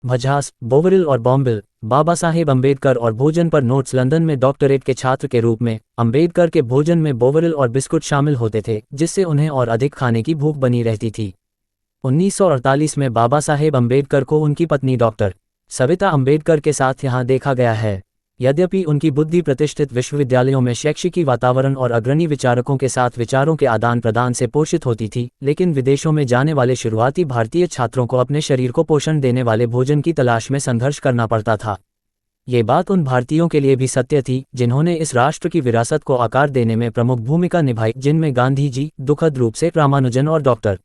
भझास, बोवरिल और बॉम्बिल। बाबा साहेब अम्बेडकर और भोजन पर नोट्स। लंदन में डॉक्टरेट के छात्र के रूप में अम्बेडकर के भोजन में बोवरिल और बिस्कुट शामिल होते थे, जिससे उन्हें और अधिक खाने की भूख बनी रहती थी। 1948 में बाबा साहेब अम्बेडकर को उनकी पत्नी डॉक्टर सविता अम्बेडकर के साथ यहाँ देखा गया है। यद्यपि उनकी बुद्धि प्रतिष्ठित विश्वविद्यालयों में शैक्षिकी वातावरण और अग्रणी विचारकों के साथ विचारों के आदान प्रदान से पोषित होती थी, लेकिन विदेशों में जाने वाले शुरुआती भारतीय छात्रों को अपने शरीर को पोषण देने वाले भोजन की तलाश में संघर्ष करना पड़ता था। ये बात उन भारतीयों के लिए भी सत्य थी जिन्होंने इस राष्ट्र की विरासत को आकार देने में प्रमुख भूमिका निभाई, जिनमें गांधी जी, दुखद रूप से रामानुजन और डॉक्टर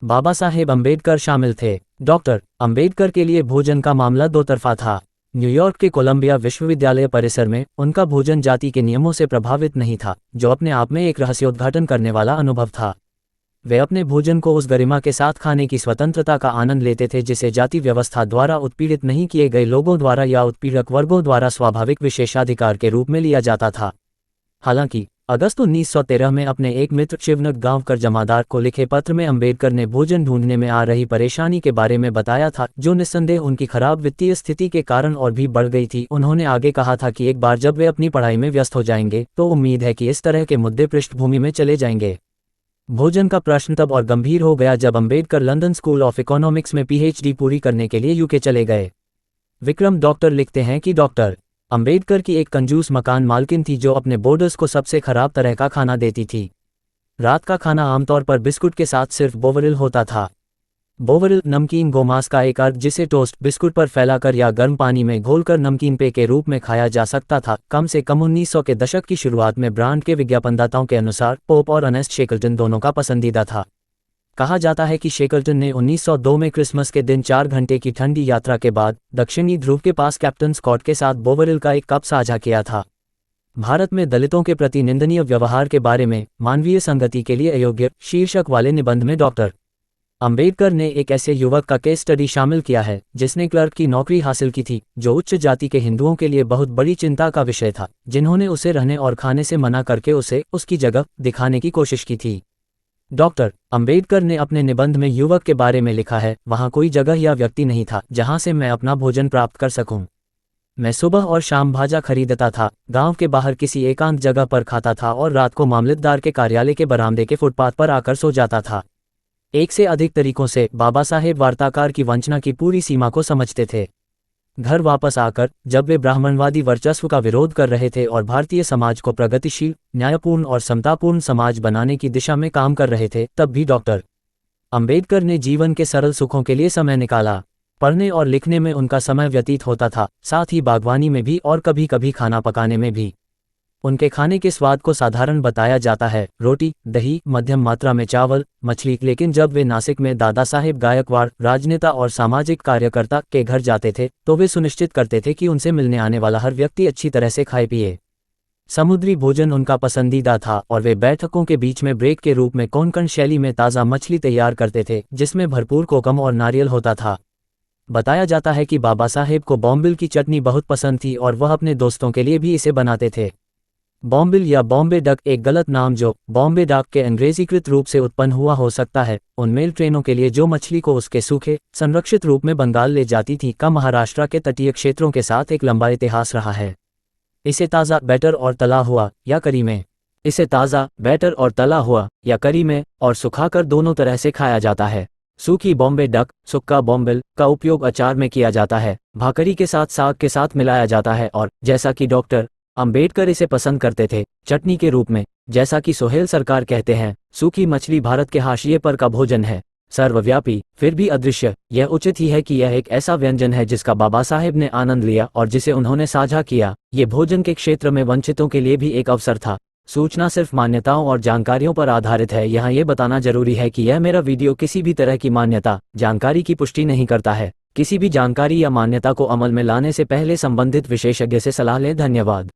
बाबा साहेब अम्बेडकर शामिल थे। डॉक्टर अम्बेडकर के लिए भोजन का मामला दो तरफा था। न्यूयॉर्क के कोलंबिया विश्वविद्यालय परिसर में उनका भोजन जाति के नियमों से प्रभावित नहीं था, जो अपने आप में एक रहस्योद्घाटन करने वाला अनुभव था। वे अपने भोजन को उस गरिमा के साथ खाने की स्वतंत्रता का आनंद लेते थे जिसे जाति व्यवस्था द्वारा उत्पीड़ित नहीं किए गए लोगों द्वारा या उत्पीड़क वर्गों द्वारा स्वाभाविक विशेषाधिकार के रूप में लिया जाता था। हालांकि अगस्त 1913 में अपने एक मित्र शिवनक गांवकर जमादार को लिखे पत्र में अम्बेडकर ने भोजन ढूंढने में आ रही परेशानी के बारे में बताया था, जो निस्संदेह उनकी खराब वित्तीय स्थिति के कारण और भी बढ़ गई थी। उन्होंने आगे कहा था कि एक बार जब वे अपनी पढ़ाई में व्यस्त हो जाएंगे तो उम्मीद है कि इस तरह के मुद्दे पृष्ठभूमि में चले जाएंगे। भोजन का प्रश्न तब और गंभीर हो गया जब Ambedkar London school of economics में PhD पूरी करने के लिए यूके चले गए। विक्रम डॉक्टर लिखते हैं कि डॉक्टर अम्बेडकर की एक कंजूस मकान मालकिन थी जो अपने बोर्डर्स को सबसे खराब तरह का खाना देती थी। रात का खाना आमतौर पर बिस्कुट के साथ सिर्फ बोवरिल होता था। बोवरिल नमकीन गोमांस का एक अर्क जिसे टोस्ट बिस्कुट पर फैलाकर या गर्म पानी में घोलकर नमकीन पेय के रूप में खाया जा सकता था। कम से कम 1900 के दशक की शुरुआत में ब्रांड के विज्ञापनदाताओं के अनुसार पोप और अर्नेस्ट शेकल्टन दोनों का पसंदीदा था। कहा जाता है कि शेकल्टन ने 1902 में क्रिसमस के दिन 4 घंटे की ठंडी यात्रा के बाद दक्षिणी ध्रुव के पास कैप्टन स्कॉट के साथ बोवरिल का एक कप साझा किया था। भारत में दलितों के प्रति निंदनीय व्यवहार के बारे में मानवीय संगति के लिए अयोग्य शीर्षक वाले निबंध में डॉक्टर अम्बेडकर ने एक ऐसे युवक का केस स्टडी शामिल किया है जिसने क्लर्क की नौकरी हासिल की थी, जो उच्च जाति के हिंदुओं के लिए बहुत बड़ी चिंता का विषय था, जिन्होंने उसे रहने और खाने से मना करके उसे उसकी जगह दिखाने की कोशिश की थी। डॉक्टर अम्बेडकर ने अपने निबंध में युवक के बारे में लिखा है, वहाँ कोई जगह या व्यक्ति नहीं था जहाँ से मैं अपना भोजन प्राप्त कर सकूं। मैं सुबह और शाम भाजा खरीदता था, गांव के बाहर किसी एकांत जगह पर खाता था और रात को मामलतदार के कार्यालय के बरामदे के फुटपाथ पर आकर सो जाता था। एक से अधिक तरीकों से बाबा साहेब वार्ताकार की वंचना की पूरी सीमा को समझते थे। घर वापस आकर जब वे ब्राह्मणवादी वर्चस्व का विरोध कर रहे थे और भारतीय समाज को प्रगतिशील, न्यायपूर्ण और समतापूर्ण समाज बनाने की दिशा में काम कर रहे थे, तब भी डॉक्टर अम्बेडकर ने जीवन के सरल सुखों के लिए समय निकाला। पढ़ने और लिखने में उनका समय व्यतीत होता था, साथ ही बागवानी में भी और कभी कभी खाना पकाने में भी। उनके खाने के स्वाद को साधारण बताया जाता है, रोटी, दही, मध्यम मात्रा में चावल, मछली। लेकिन जब वे नासिक में दादा साहेब गायकवाड़, राजनेता और सामाजिक कार्यकर्ता के घर जाते थे तो वे सुनिश्चित करते थे कि उनसे मिलने आने वाला हर व्यक्ति अच्छी तरह से खाए पिए। समुद्री भोजन उनका पसंदीदा था और वे बैठकों के बीच में ब्रेक के रूप में कोंकण शैली में ताज़ा मछली तैयार करते थे, जिसमें भरपूर कोकम और नारियल होता था। बताया जाता है कि बाबा साहेब को बॉम्बिल की चटनी बहुत पसंद थी और वह अपने दोस्तों के लिए भी इसे बनाते थे। बॉम्बिल या बॉम्बे डक एक गलत नाम जो बॉम्बे डक के अंग्रेजीकृत रूप से उत्पन्न हुआ हो सकता है, उन मेल ट्रेनों के लिए जो मछली को उसके सूखे, संरक्षित रूप में बंगाल ले जाती थी, का महाराष्ट्र के तटीय क्षेत्रों के साथ एक लंबा इतिहास रहा है। इसे ताज़ा, बैटर और तला हुआ या करी में इसे ताज़ा, बैटर और तला हुआ या करी में और सुखाकर दोनों तरह से खाया जाता है। सूखी बॉम्बे डक, सुक्का बॉम्बिल, का उपयोग अचार में किया जाता है, भाकरी के साथ साग के साथ मिलाया जाता है और, जैसा कि डॉक्टर अम्बेडकर इसे पसंद करते थे, चटनी के रूप में। जैसा कि सोहेल सरकार कहते हैं, सूखी मछली भारत के हाशिए पर का भोजन है, सर्वव्यापी फिर भी अदृश्य। यह उचित ही है कि यह एक ऐसा व्यंजन है जिसका बाबा साहेब ने आनंद लिया और जिसे उन्होंने साझा किया। ये भोजन के क्षेत्र में वंचितों के लिए भी एक अवसर था। सूचना सिर्फ मान्यताओं और जानकारियों पर आधारित है। यहाँ ये बताना जरूरी है कि यह मेरा वीडियो किसी भी तरह की मान्यता, जानकारी की पुष्टि नहीं करता है। किसी भी जानकारी या मान्यता को अमल में लाने से पहले संबंधित विशेषज्ञ से सलाह लें। धन्यवाद।